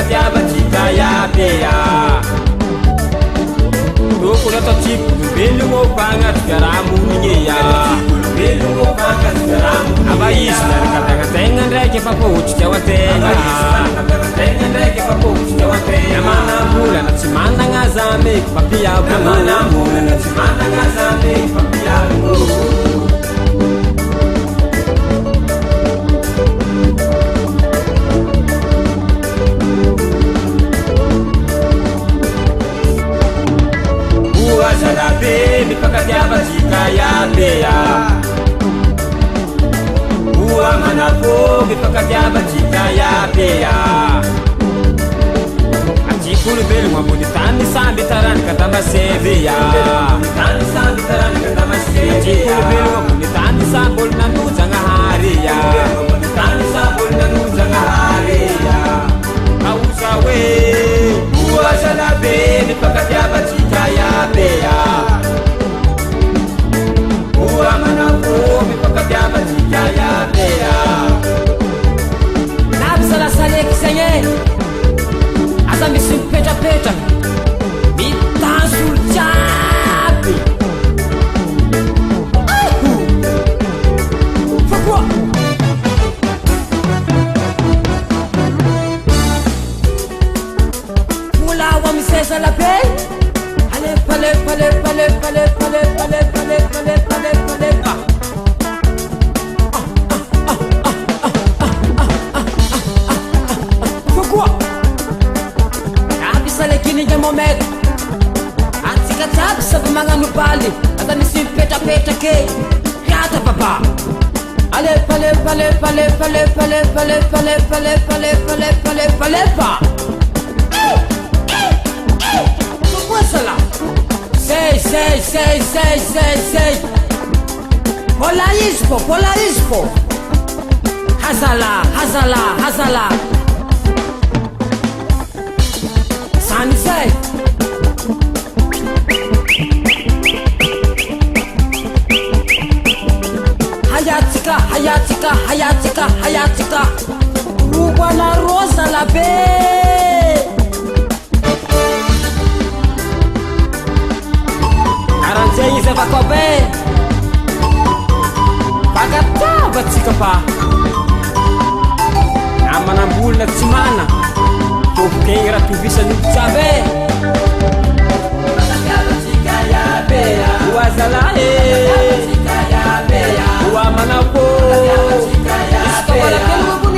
Mifankatiavatsika iabe tokony ataotsika velogno mpagnatsika raha monigny ava izy miarakatagnategna ndraiky efa pohotrika ao ategna manambolana tsy managna zameky papiabo Zalabe mifakatiavatsika iabe Ua manafo mifakatiavatsika iabe Atikolo velogno ambony tany samby taranika tamasevy Atikolo velogno ambony tany samby olo nanojagnaharya Ausa we Ua zalabe mifakatiavatsika iabe Ua manafo mifakatiavatsika iabe Nabisalasaleki zegny aza misy mipetrapetra mitasolo jiaby fa koa molao amy zezalabe alepa Salekini moment atika jiaby sady magnano baly aza misy mipetrapetrake riata baba alepa kokoasala zay polarispo hazala Sani say hayatika Rugwa la rosa la be Aranjay se va kobe Bagatavatsika pa Amanambolina tsy mana Tokeny raha tovisany mpitsabe Oazala Oa manako Izy kamalakelo